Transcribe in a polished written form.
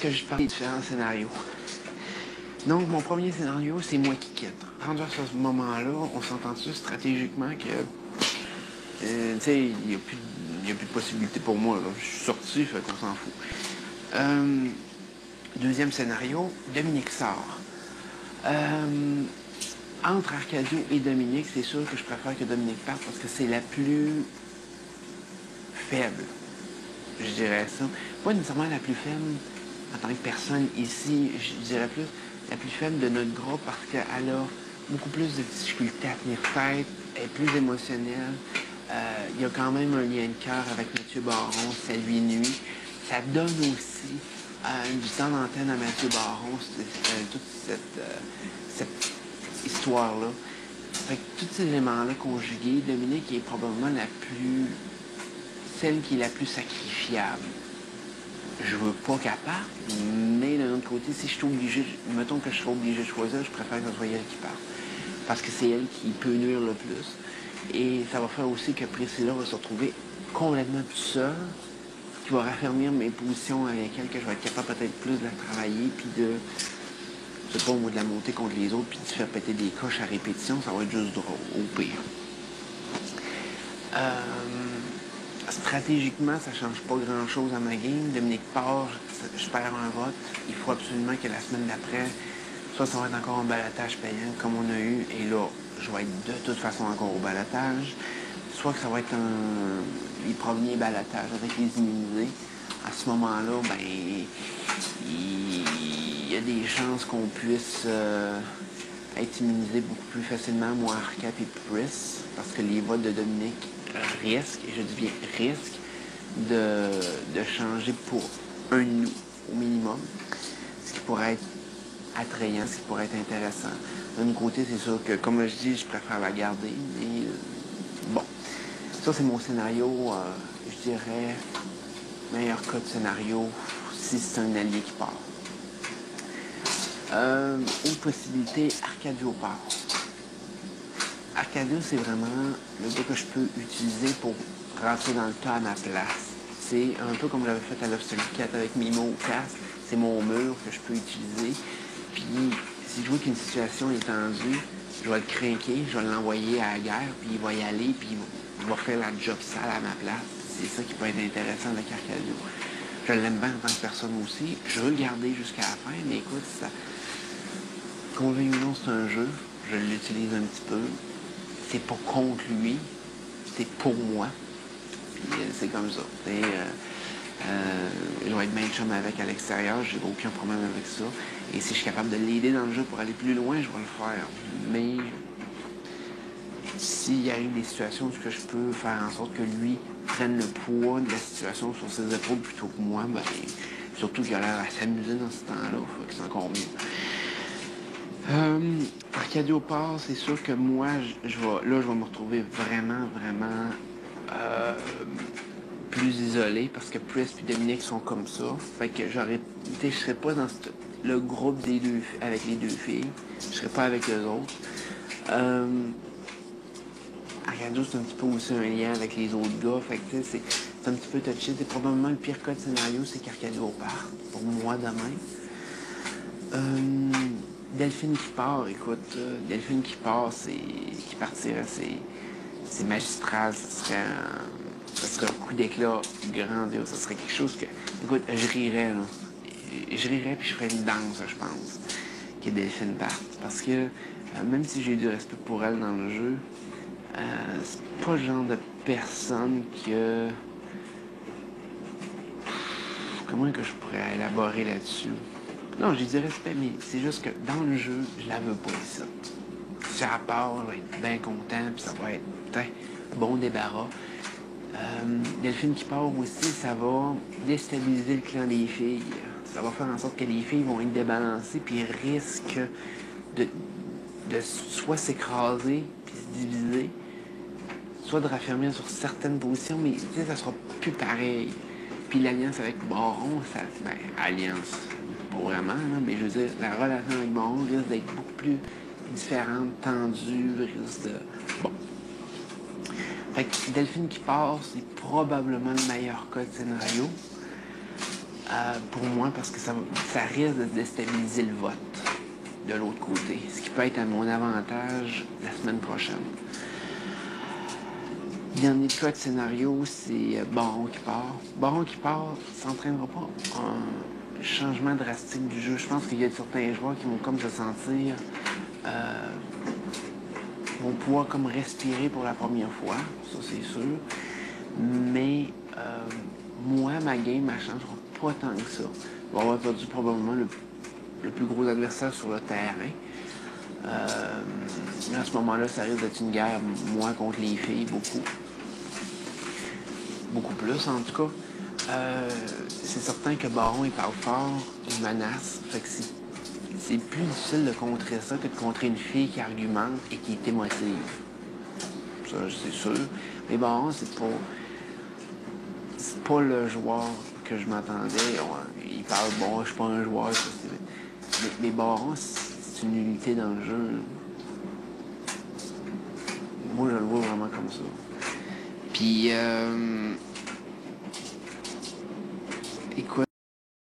que je parle des différents scénarios. Donc, mon premier scénario, c'est moi qui quitte. Rendu à ce moment-là, on s'entend-tu stratégiquement que, tu sais, il n'y a plus de possibilité pour moi, là. Je suis sorti, fait qu'on s'en fout. Deuxième scénario, Dominique sort. Entre Arcadio et Dominique, c'est sûr que je préfère que Dominique parte parce que c'est la plus faible, je dirais ça. Pas nécessairement la plus faible en tant que personne ici, je dirais plus la plus faible de notre groupe parce qu'elle a beaucoup plus de difficultés à tenir tête, elle est plus émotionnelle. Il y a quand même un lien de cœur avec Mathieu Baron, ça lui nuit. Ça donne aussi du temps d'antenne à Mathieu Baron, toute cette histoire-là. Fait que tous ces éléments-là conjugués, Dominique est probablement celle qui est la plus sacrifiable. Je veux pas qu'elle parte, mais d'un autre côté, si je suis obligé, mettons que je suis obligé de choisir, je préfère que ce soit elle qui parte. Parce que c'est elle qui peut nuire le plus. Et ça va faire aussi que Priscilla va se retrouver complètement toute seule, qui va raffermir mes positions avec elle, que je vais être capable peut-être plus de la travailler, puis de, je sais pas, moi, de la monter contre les autres, puis de faire péter des coches à répétition, ça va être juste drôle, au pire. Stratégiquement, ça change pas grand-chose à ma game. Dominique part, je perds un vote. Il faut absolument que la semaine d'après, soit ça va être encore un balotage payant comme on a eu, et là, je vais être de toute façon encore au balotage, soit que ça va être les premiers balotages avec les immunisés. À ce moment-là, ben, il y a des chances qu'on puisse être immunisé beaucoup plus facilement, moi, Arcap et Pris, parce que les votes de Dominique risquent, et je dis bien risquent, de changer pour un nous au minimum, ce qui pourrait être attrayant, ce qui pourrait être intéressant. D'un côté, c'est sûr que, comme je dis, je préfère la garder, mais bon. Ça, c'est mon scénario, je dirais, meilleur cas de scénario, si c'est un allié qui part. Autre possibilité, Arcadio part. Arcadio, c'est vraiment le gars que je peux utiliser pour rentrer dans le tas à ma place. C'est un peu comme j'avais fait à l'Obstacle 4 avec Mimo au casque. C'est mon mur que je peux utiliser. Puis, si je vois qu'une situation est tendue, je vais le craquer, je vais l'envoyer à la guerre, puis il va y aller, puis il va faire la job sale à ma place. C'est ça qui peut être intéressant avec Arcadio. Je l'aime bien en tant que personne aussi. Je veux le garder jusqu'à la fin, mais écoute, ça... Convaincu ou non, c'est un jeu. Je l'utilise un petit peu. C'est pas contre lui, c'est pour moi. Puis c'est comme ça. Je vais être bien chum avec à l'extérieur, j'ai aucun problème avec ça. Et si je suis capable de l'aider dans le jeu pour aller plus loin, je vais le faire. Mais s'il y a eu des situations où je peux faire en sorte que lui prenne le poids de la situation sur ses épaules plutôt que moi, ben, surtout qu'il a l'air à s'amuser dans ce temps-là, faut que c'est encore mieux. Arcadio part, c'est sûr que moi, je vais me retrouver vraiment plus isolé parce que Pris et Dominique sont comme ça. Fait que je serais pas dans le groupe des deux avec les deux filles. Je serais pas avec eux autres. Arcadio, c'est un petit peu aussi un lien avec les autres gars. Fait que c'est un petit peu touché. C'est probablement le pire cas de scénario, c'est qu'Arcadio part. Pour moi, demain. Delphine qui part, écoute, Delphine qui part, qui partirait, c'est magistral, ça serait un coup d'éclat grandiose, ça serait quelque chose que, écoute, je rirais, là. Je rirais puis je ferais une danse, je pense, que Delphine parte. Parce que, même si j'ai du respect pour elle dans le jeu, c'est pas le genre de personne que... Comment que je pourrais élaborer là-dessus? Non, j'ai du respect, mais c'est juste que dans le jeu, je la veux pas ici. Si elle part, je vais être bien content, puis ça va être bon débarras. Delphine qui part aussi, ça va déstabiliser le clan des filles. Ça va faire en sorte que les filles vont être débalancées, puis risquent de soit s'écraser, puis se diviser, soit de raffermir sur certaines positions, mais tu sais, ça sera plus pareil. Puis l'alliance avec Baron, alliance, pas vraiment, là, mais je veux dire, la relation avec Baron risque d'être beaucoup plus différente, tendue, risque de... Bon. Fait que Delphine qui part, c'est probablement le meilleur cas de scénario. pour moi parce que ça risque de déstabiliser le vote de l'autre côté, ce qui peut être à mon avantage la semaine prochaine. Dernier cas de scénario, c'est Baron qui part. Baron qui part, ça n'entraînera pas un changement drastique du jeu. Je pense qu'il y a certains joueurs qui vont comme se sentir vont pouvoir comme respirer pour la première fois, ça c'est sûr. Mais moi, ma game ne changera pas tant que ça. Je vais avoir perdu probablement le plus gros adversaire sur le terrain. À ce moment-là, ça risque d'être une guerre, moi contre les filles, beaucoup. Beaucoup plus, en tout cas. C'est certain que Baron, il parle fort, il menace. Fait que c'est plus difficile de contrer ça que de contrer une fille qui argumente et qui est émotive. Ça, c'est sûr. Mais Baron, c'est pas le joueur que je m'attendais. Il parle, bon, je suis pas un joueur. Ça, mais Baron, c'est une unité dans le jeu. Moi, je le vois vraiment comme ça. Puis, écoute,